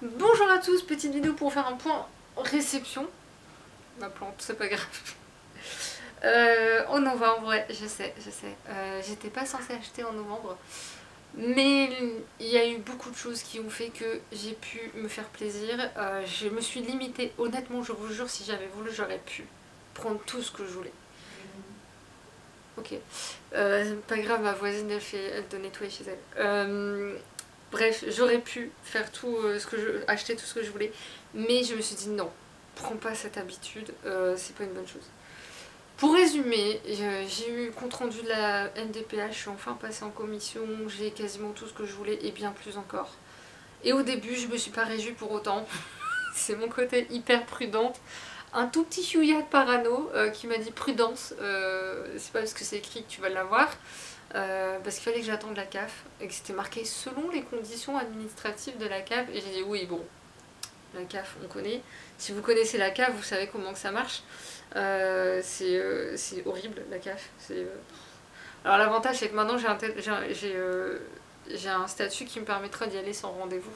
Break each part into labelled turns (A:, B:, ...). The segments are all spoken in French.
A: Bonjour à tous, petite vidéo pour faire un point réception. Ma plante, c'est pas grave. En novembre, ouais, je sais. J'étais pas censée acheter en novembre. Mais il y a eu beaucoup de choses qui ont fait que j'ai pu me faire plaisir. Je me suis limitée, honnêtement, je vous jure, si j'avais voulu, j'aurais pu prendre tout ce que je voulais. Ok. Pas grave, ma voisine, elle doit nettoyer chez elle. Bref, j'aurais pu faire tout acheter tout ce que je voulais, mais je me suis dit non, prends pas cette habitude, c'est pas une bonne chose. Pour résumer, j'ai eu compte rendu de la NDPH, je suis enfin passée en commission, j'ai quasiment tout ce que je voulais et bien plus encore. Et au début, je me suis pas réjouie pour autant, c'est mon côté hyper prudente. Un tout petit chouïa de parano qui m'a dit prudence, c'est pas parce que c'est écrit que tu vas l'avoir. Parce qu'il fallait que j'attende la CAF et que c'était marqué selon les conditions administratives de la CAF et j'ai dit oui bon, la CAF on connaît, si vous connaissez la CAF vous savez comment que ça marche. C'est horrible la CAF. Alors l'avantage c'est que maintenant j'ai un statut qui me permettra d'y aller sans rendez-vous.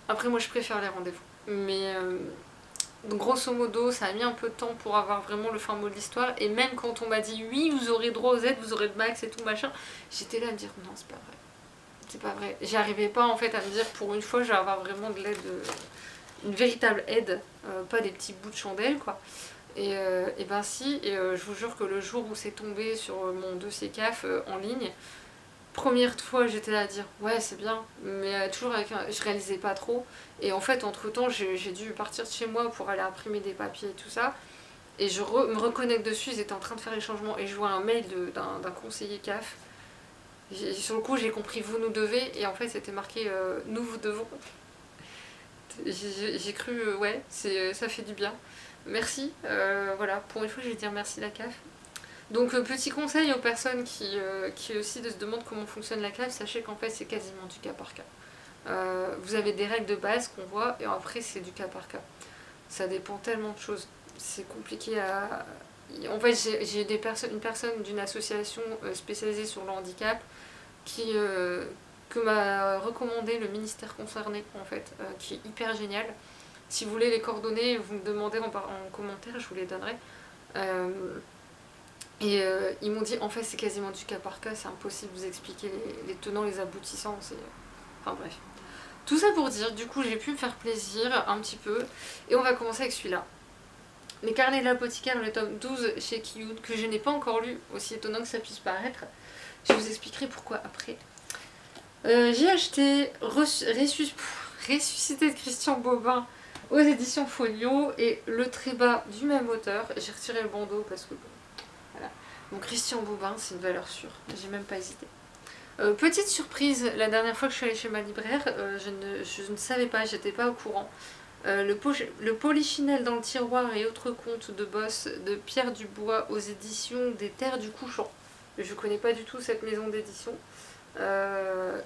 A: Après moi je préfère les rendez-vous, mais donc grosso modo, ça a mis un peu de temps pour avoir vraiment le fin mot de l'histoire. Et même quand on m'a dit oui, vous aurez droit aux aides, vous aurez le max et tout machin, j'étais là à me dire non, c'est pas vrai. C'est pas vrai. J'y arrivais pas en fait à me dire pour une fois, je vais avoir vraiment de l'aide, une véritable aide, pas des petits bouts de chandelle quoi. Et ben si, et je vous jure que le jour où c'est tombé sur mon dossier CAF en ligne, première fois j'étais là à dire ouais c'est bien, mais toujours avec je réalisais pas trop. Et en fait entre temps j'ai dû partir de chez moi pour aller imprimer des papiers et tout ça. Et je me reconnecte dessus, ils étaient en train de faire les changements et je vois un mail d'un conseiller CAF. Sur le coup j'ai compris vous nous devez et en fait c'était marqué nous vous devons. J'ai cru ouais ça fait du bien. Merci, voilà, pour une fois je vais dire merci la CAF. Donc petit conseil aux personnes qui aussi se demandent comment fonctionne la CAF, sachez qu'en fait c'est quasiment du cas par cas. Vous avez des règles de base qu'on voit et après c'est du cas par cas. Ça dépend tellement de choses. C'est compliqué à... En fait j'ai une personne d'une association spécialisée sur le handicap que m'a recommandé le ministère concerné en fait, qui est hyper génial. Si vous voulez les coordonnées, vous me demandez en commentaire, je vous les donnerai. Ils m'ont dit en fait c'est quasiment du cas par cas, c'est impossible de vous expliquer les tenants, les aboutissants, enfin bref. Tout ça pour dire, du coup j'ai pu me faire plaisir un petit peu, et on va commencer avec celui-là. Les carnets de l'apothicaire, le tome 12 chez Kiyun, que je n'ai pas encore lu, aussi étonnant que ça puisse paraître. Je vous expliquerai pourquoi après. J'ai acheté Ressuscité de Christian Bobin aux éditions Folio, et le très bas du même auteur. J'ai retiré le bandeau parce que voilà. Donc Christian Bobin, c'est une valeur sûre, j'ai même pas hésité. Petite surprise, la dernière fois que je suis allée chez ma libraire, je ne savais pas, j'étais pas au courant. Le Polichinelle dans le tiroir et autres contes de boss de Pierre Dubois aux éditions des Terres du Couchant. Je connais pas du tout cette maison d'édition.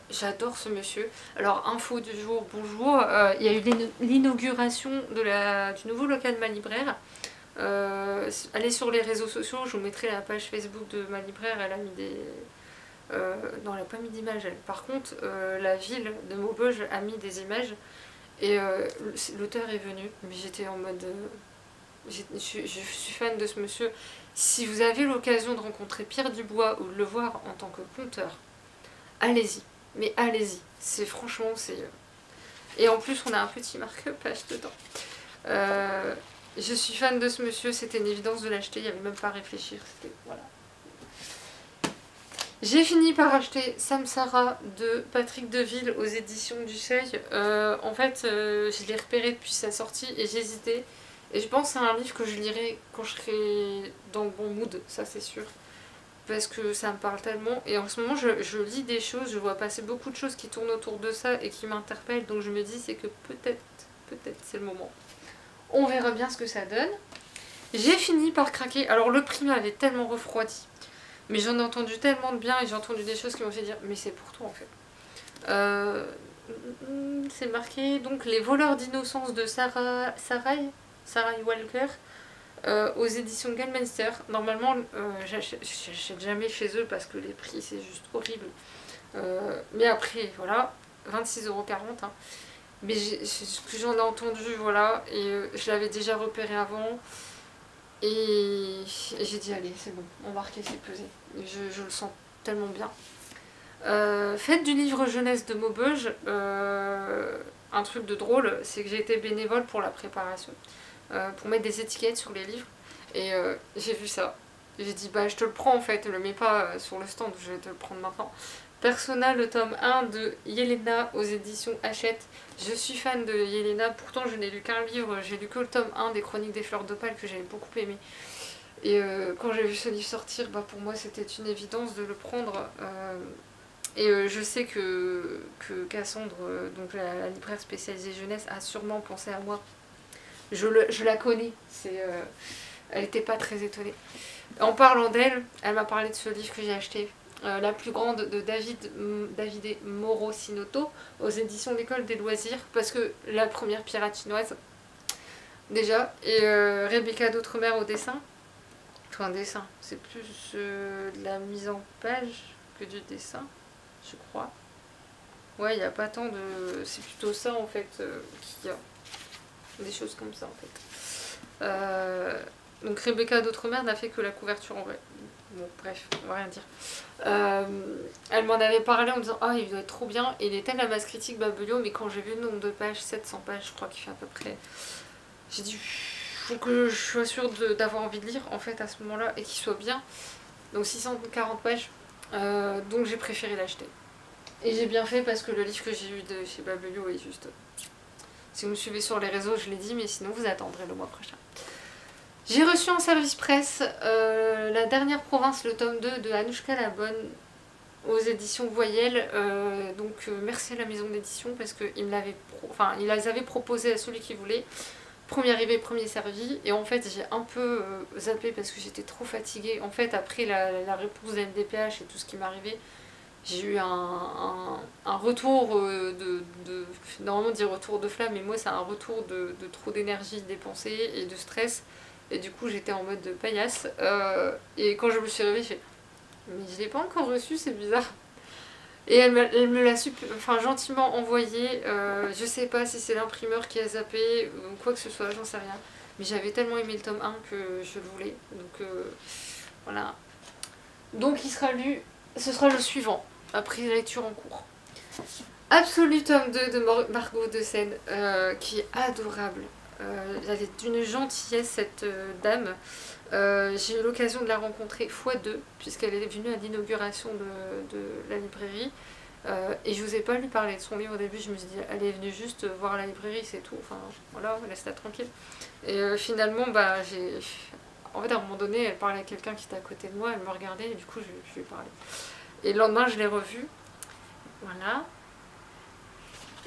A: J'adore ce monsieur. Alors info du jour, bonjour, il y a eu l'inauguration du nouveau local de ma libraire. Allez sur les réseaux sociaux, je vous mettrai la page Facebook de ma libraire, elle a mis des... non, elle n'a pas mis d'images, par contre, la ville de Maubeuge a mis des images, et l'auteur est venu, mais j'étais en mode... je suis fan de ce monsieur. Si vous avez l'occasion de rencontrer Pierre Dubois ou de le voir en tant que conteur, allez-y, mais allez-y, c'est franchement, c'est... Et en plus, on a un petit marque-page dedans. Je suis fan de ce monsieur, c'était une évidence de l'acheter, il n'y avait même pas à réfléchir, c'était... Voilà. J'ai fini par acheter Samsara de Patrick Deville aux éditions du Seuil. En fait, je l'ai repéré depuis sa sortie et j'hésitais. Et je pense que c'est un livre que je lirai quand je serai dans le bon mood, ça c'est sûr. Parce que ça me parle tellement. Et en ce moment, je lis des choses, je vois passer beaucoup de choses qui tournent autour de ça et qui m'interpellent. Donc je me dis, c'est que peut-être c'est le moment. On verra bien ce que ça donne. J'ai fini par craquer. Alors le prix m'avait tellement refroidi. Mais j'en ai entendu tellement de bien et j'ai entendu des choses qui m'ont fait dire mais c'est pour toi en fait. C'est marqué donc Les voleurs d'innocence de Sarai Walker aux éditions Gallmeister. Normalement j'achète jamais chez eux parce que les prix c'est juste horrible. Mais après voilà, 26,40 €. Hein. Mais ce que j'en ai entendu, voilà, et je l'avais déjà repéré avant. Et j'ai dit, allez, c'est bon, embarquer, c'est pesé. Je le sens tellement bien. Fête du livre jeunesse de Maubeuge, un truc de drôle, c'est que j'ai été bénévole pour la préparation, pour mettre des étiquettes sur les livres. Et j'ai vu ça. J'ai dit, bah je te le prends en fait, le mets pas sur le stand, je vais te le prendre maintenant. Persona, le tome 1 de Yelena aux éditions Hachette. Je suis fan de Yelena, pourtant je n'ai lu qu'un livre, j'ai lu que le tome 1 des Chroniques des Fleurs d'Opale que j'avais beaucoup aimé. Et quand j'ai vu ce livre sortir, bah, pour moi c'était une évidence de le prendre. Et je sais que Cassandre, donc la libraire spécialisée jeunesse, a sûrement pensé à moi. Je la connais, elle n'était pas très étonnée. En parlant d'elle, elle m'a parlé de ce livre que j'ai acheté. La plus grande de Davide Moro Sinoto aux éditions L'École des Loisirs, parce que la première pirate chinoise déjà, et Rebecca d'Outremer au dessin. Enfin, dessin, c'est plus de la mise en page que du dessin, je crois. Ouais, il n'y a pas tant de... C'est plutôt ça en fait qu'il y a. Des choses comme ça en fait. Donc Rebecca d'Outremer n'a fait que la couverture en vrai. Bon, bref, on va rien dire. Elle m'en avait parlé en me disant ah, il doit être trop bien. Et il était à la masse critique Babelio, mais quand j'ai vu le nombre de pages, 700 pages, je crois qu'il fait à peu près. J'ai dit faut que je sois sûre d'avoir envie de lire en fait à ce moment-là et qu'il soit bien. Donc 640 pages. Donc j'ai préféré l'acheter. Et j'ai bien fait parce que le livre que j'ai eu de chez Babelio est juste. Si vous me suivez sur les réseaux, je l'ai dit, mais sinon vous attendrez le mois prochain. J'ai reçu en service presse La dernière province, le tome 2 de Anouchka la Bonne aux éditions Voyelle. Donc merci à la maison d'édition parce qu'ils ils les avaient proposés à celui qui voulait. Premier arrivé, premier servi. Et en fait j'ai un peu zappé parce que j'étais trop fatiguée. En fait après la réponse de NDPH et tout ce qui m'arrivait, j'ai eu un retour normalement on dit retour de flamme, mais moi c'est un retour de trop d'énergie dépensée et de stress. Et du coup j'étais en mode de paillasse. Et quand je me suis réveillée, j'ai fait mais je l'ai pas encore reçu, c'est bizarre. Et elle me l'a gentiment envoyé. Je sais pas si c'est l'imprimeur qui a zappé ou quoi que ce soit, j'en sais rien. Mais j'avais tellement aimé le tome 1 que je le voulais. Donc voilà. Donc il sera lu, ce sera le suivant, après lecture en cours. Absolu tome 2 de Margot de Seine, qui est adorable. Elle est d'une gentillesse cette dame. J'ai eu l'occasion de la rencontrer x2 puisqu'elle est venue à l'inauguration de la librairie. Et je n'osais pas lui parler de son livre au début, je me suis dit elle est venue juste voir la librairie, c'est tout, enfin voilà, laisse-la tranquille. Et finalement, bah, en fait à un moment donné, elle parlait à quelqu'un qui était à côté de moi, elle me regardait et du coup je lui ai parlé. Et le lendemain, je l'ai revue, voilà.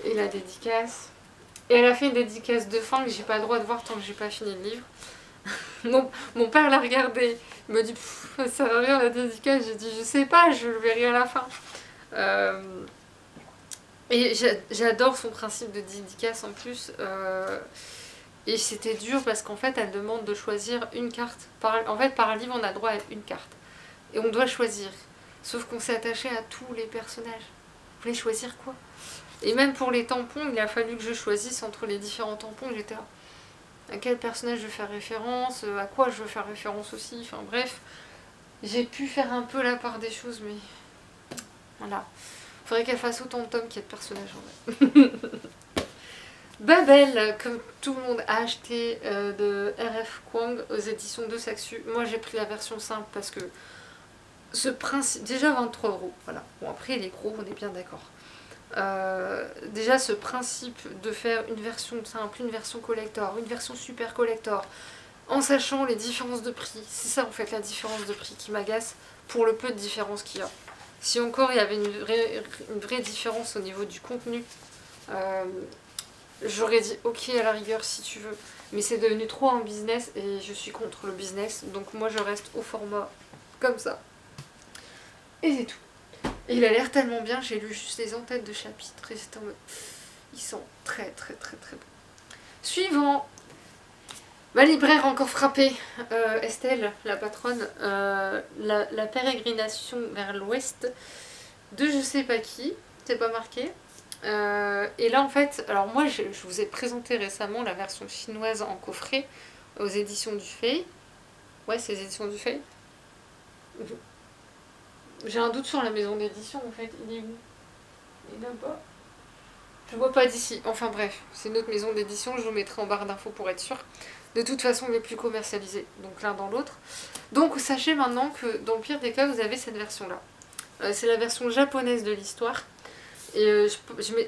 A: Et la dédicace. Et elle a fait une dédicace de fin que j'ai pas le droit de voir tant que j'ai pas fini le livre. Mon père l'a regardé, il me dit ça sert à rien la dédicace, j'ai dit je sais pas, je le verrai à la fin. Et j'adore son principe de dédicace en plus. Et c'était dur parce qu'en fait elle demande de choisir une carte. En fait par livre on a droit à une carte. Et on doit choisir. Sauf qu'on s'est attaché à tous les personnages. Vous voulez choisir quoi? Et même pour les tampons, il a fallu que je choisisse entre les différents tampons. J'étais à quel personnage je veux faire référence, à quoi je veux faire référence aussi. Enfin bref, j'ai pu faire un peu la part des choses, mais voilà. Faudrait qu'elle fasse autant de tomes qu'il y a de personnages en vrai. Babel, comme tout le monde a acheté de R.F. Kwang aux éditions de Saxu. Moi j'ai pris la version simple parce que ce principe, déjà 23 €, voilà. Bon après les gros, on est bien d'accord. Déjà ce principe de faire une version simple, une version collector, une version super collector, en sachant les différences de prix, c'est ça en fait la différence de prix qui m'agace pour le peu de différence qu'il y a. Si encore il y avait une vraie différence au niveau du contenu, j'aurais dit ok à la rigueur si tu veux, mais c'est devenu trop un business et je suis contre le business, donc moi je reste au format comme ça. Et c'est tout. Et il a l'air tellement bien, j'ai lu juste les en-têtes de chapitres et c'était en mode... Ils sont très très très très bons. Suivant, ma libraire encore frappée, Estelle, la patronne, la pérégrination vers l'ouest de je sais pas qui, c'est pas marqué. Et là en fait, alors moi je vous ai présenté récemment la version chinoise en coffret aux éditions du Fay. Ouais, c'est les éditions du Fay. J'ai un doute sur la maison d'édition en fait. Il est où? Il est là-bas. Je vois pas d'ici. Enfin bref, c'est une autre maison d'édition. Je vous mettrai en barre d'infos pour être sûr. De toute façon, les plus commercialisés, donc l'un dans l'autre. Donc sachez maintenant que dans le pire des cas, vous avez cette version-là. C'est la version japonaise de l'histoire. Et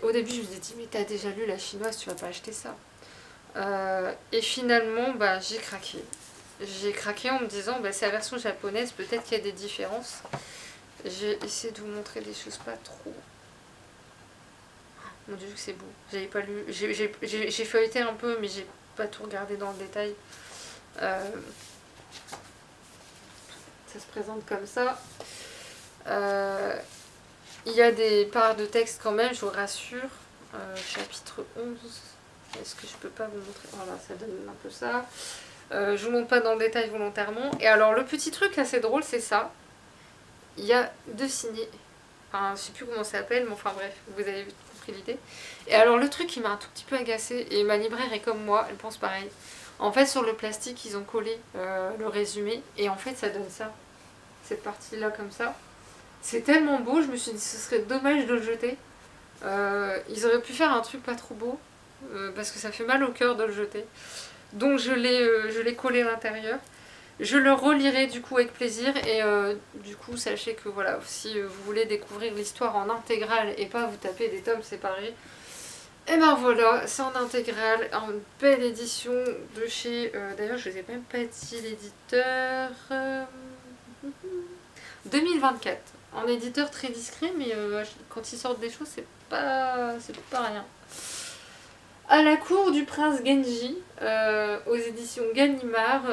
A: au début, je me suis dit, mais t'as déjà lu la chinoise, tu vas pas acheter ça. Et finalement, bah, j'ai craqué. J'ai craqué en me disant, bah, c'est la version japonaise, peut-être qu'il y a des différences. J'ai essayé de vous montrer des choses pas trop. Mon dieu, que c'est beau. J'avais pas lu. J'ai feuilleté un peu, mais j'ai pas tout regardé dans le détail. Ça se présente comme ça. Il y a des parts de texte quand même, je vous rassure. Chapitre 11. Est-ce que je peux pas vous montrer? Voilà, ça donne un peu ça. Je vous montre pas dans le détail volontairement. Et alors, le petit truc assez drôle, c'est ça. Il y a 2 signés. Enfin, je sais plus comment ça s'appelle, mais enfin bref, vous avez compris l'idée. Et alors, le truc qui m'a un tout petit peu agacée, et ma libraire est comme moi, elle pense pareil. En fait, sur le plastique, ils ont collé le résumé, et en fait, ça donne ça. Cette partie-là, comme ça. C'est tellement beau, je me suis dit, ce serait dommage de le jeter. Ils auraient pu faire un truc pas trop beau, parce que ça fait mal au cœur de le jeter. Donc je l'ai collé à l'intérieur. Je le relirai du coup avec plaisir et du coup sachez que voilà, si vous voulez découvrir l'histoire en intégrale et pas vous taper des tomes séparés, et ben voilà, c'est en intégrale, en belle édition de chez, d'ailleurs je ne vous ai même pas dit l'éditeur, 2024, en éditeur très discret mais quand ils sortent des choses c'est pas rien. À la cour du prince Genji, aux éditions Gallimard,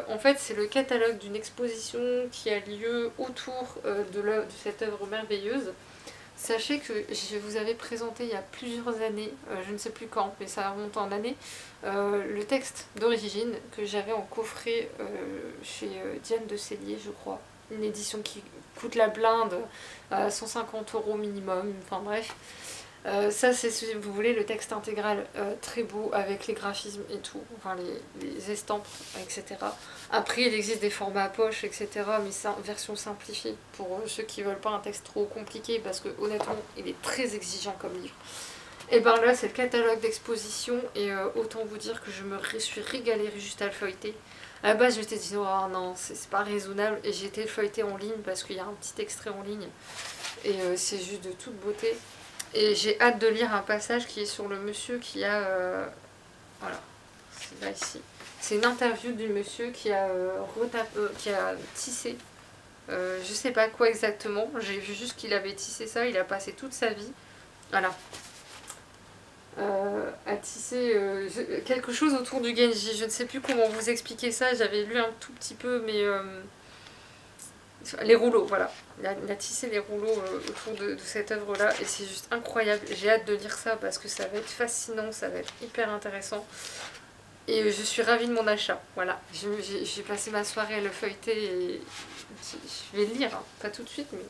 A: en fait c'est le catalogue d'une exposition qui a lieu autour de cette œuvre merveilleuse. Sachez que je vous avais présenté il y a plusieurs années, je ne sais plus quand, mais ça remonte en années, le texte d'origine que j'avais en coffret chez Diane de Cellier, je crois. Une édition qui coûte la blinde, 150 € minimum, enfin bref. Ça c'est si vous voulez le texte intégral très beau avec les graphismes et tout, enfin les estampes, etc. Après il existe des formats poche, etc. mais c'est en version simplifiée pour ceux qui veulent pas un texte trop compliqué parce que honnêtement il est très exigeant comme livre. Et ben là c'est le catalogue d'exposition et autant vous dire que je me suis régalée juste à le feuilleter. À la base je m'étais dit oh non c'est pas raisonnable et j'ai été le feuilleter en ligne parce qu'il y a un petit extrait en ligne et c'est juste de toute beauté. Et j'ai hâte de lire un passage qui est sur le monsieur qui a... voilà, c'est là ici. C'est une interview du monsieur qui a tissé. Je sais pas quoi exactement. J'ai vu juste qu'il avait tissé ça. Il a passé toute sa vie. Voilà. À tisser quelque chose autour du Genji. Je ne sais plus comment vous expliquer ça. J'avais lu un tout petit peu, mais... les rouleaux, voilà. Il a tissé les rouleaux autour de cette œuvre-là et c'est juste incroyable. J'ai hâte de lire ça parce que ça va être fascinant, ça va être hyper intéressant. Et je suis ravie de mon achat, voilà. J'ai passé ma soirée à le feuilleter et je vais le lire, hein. Pas tout de suite, mais...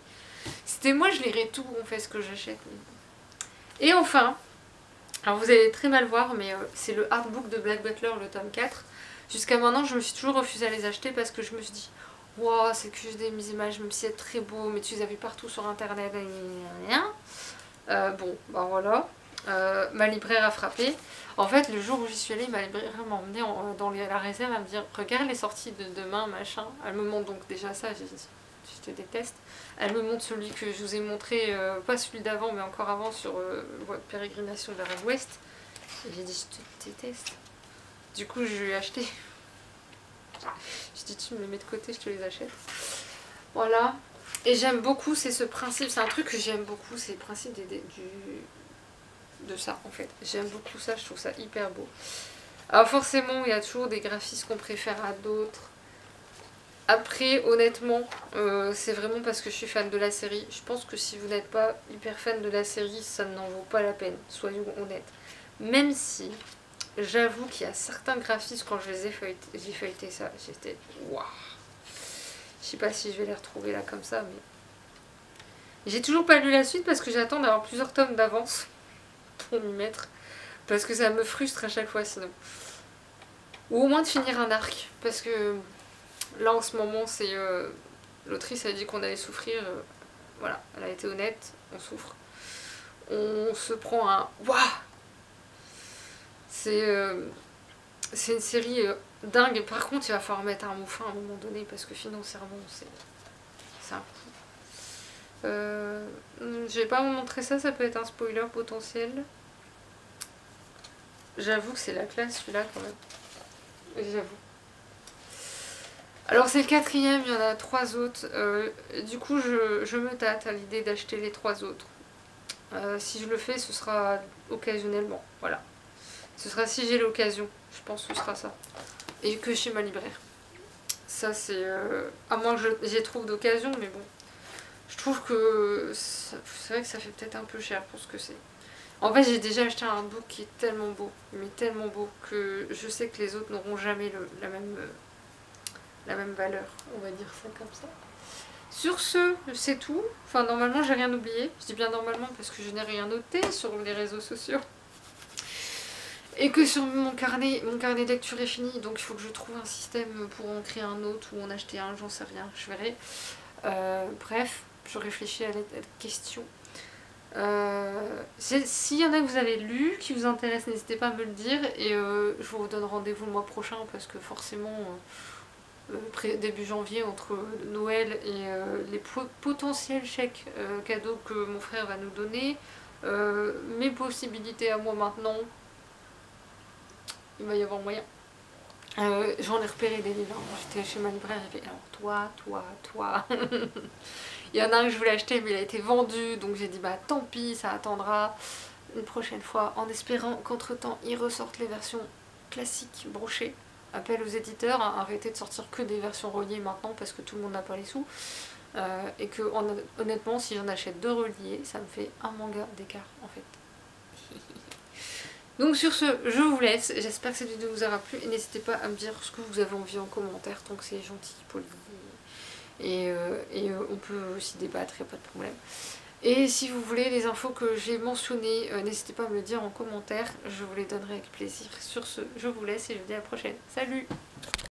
A: C'était moi, je lirai tout, on fait ce que j'achète. Et enfin, alors vous allez très mal voir, mais c'est le artbook de Black Butler, le tome 4. Jusqu'à maintenant, je me suis toujours refusée à les acheter parce que je me suis dit... Wow, c'est que juste des images, même si c'est très beau, mais tu les as vues partout sur internet, rien. Bon, bah voilà. Ma libraire a frappé. En fait, le jour où j'y suis allée, ma libraire m'a emmenée dans la réserve à me dire regarde les sorties de demain, machin. Elle me montre donc déjà ça, j'ai dit je te déteste. Elle me montre celui que je vous ai montré, pas celui d'avant, mais encore avant, sur Pérégrination vers l'Ouest. Et j'ai dit je te déteste. Du coup, je lui ai acheté. Je dis tu me les mets de côté, je te les achète. Voilà. Et j'aime beaucoup, c'est ce principe, c'est un truc que j'aime beaucoup, c'est le principe de ça en fait. J'aime beaucoup ça, je trouve ça hyper beau. Alors forcément, il y a toujours des graphismes qu'on préfère à d'autres. Après, honnêtement, c'est vraiment parce que je suis fan de la série. Je pense que si vous n'êtes pas hyper fan de la série, ça n'en vaut pas la peine, soyons honnêtes. Même si... J'avoue qu'il y a certains graphismes, quand je les ai feuilletés, j'ai feuilleté ça, j'étais waouh. Je sais pas si je vais les retrouver là comme ça, mais... J'ai toujours pas lu la suite parce que j'attends d'avoir plusieurs tomes d'avance. fond m'y mettre. Parce que ça me frustre à chaque fois sinon. Ou au moins de finir un arc. Parce que là en ce moment, c'est l'autrice a dit qu'on allait souffrir. Voilà, elle a été honnête, on souffre. On se prend un waouh. C'est une série dingue. Par contre, il va falloir mettre un mot fin à un moment donné parce que financièrement, c'est un coup. Je vais pas vous montrer ça, ça peut être un spoiler potentiel. J'avoue que c'est la classe celui-là quand même. J'avoue. Alors c'est le 4e, il y en a 3 autres. Du coup je me tâte à l'idée d'acheter les 3 autres. Si je le fais, ce sera occasionnellement. Voilà. Ce sera si j'ai l'occasion. Je pense que ce sera ça. Et que chez ma libraire. Ça c'est... à moins que j'y trouve d'occasion, mais bon. Je trouve que c'est vrai que ça fait peut-être un peu cher pour ce que c'est. En fait, j'ai déjà acheté un book qui est tellement beau, mais tellement beau, que je sais que les autres n'auront jamais la même valeur. On va dire ça comme ça. Sur ce, c'est tout. Enfin, normalement, j'ai rien oublié. Je dis bien normalement parce que je n'ai rien noté sur les réseaux sociaux. Et que sur mon carnet de lecture est fini, donc il faut que je trouve un système pour en créer un autre ou en acheter un, j'en sais rien, je verrai. Bref, je réfléchis à la question. S'il y en a que vous avez lu, qui vous intéressent, n'hésitez pas à me le dire. Et je vous donne rendez-vous le mois prochain parce que forcément, début janvier, entre Noël et les potentiels chèques cadeaux que mon frère va nous donner, mes possibilités à moi maintenant, il va y avoir moyen. J'en ai repéré des livres. J'étais chez ma libraire, j'ai fait alors toi. Il y en a un que je voulais acheter mais il a été vendu, donc j'ai dit bah tant pis, ça attendra une prochaine fois, en espérant qu'entre temps ils ressortent les versions classiques brochées. Appel aux éditeurs, hein, arrêtez de sortir que des versions reliées maintenant parce que tout le monde n'a pas les sous. Et que honnêtement, si j'en achète 2 reliés, ça me fait un manga d'écart en fait. Donc sur ce, je vous laisse. J'espère que cette vidéo vous aura plu et n'hésitez pas à me dire ce que vous avez envie en commentaire tant que c'est gentil, poli. Et on peut aussi débattre, il n'y a pas de problème. Et si vous voulez les infos que j'ai mentionnées, n'hésitez pas à me le dire en commentaire, je vous les donnerai avec plaisir. Sur ce, je vous laisse et je vous dis à la prochaine. Salut!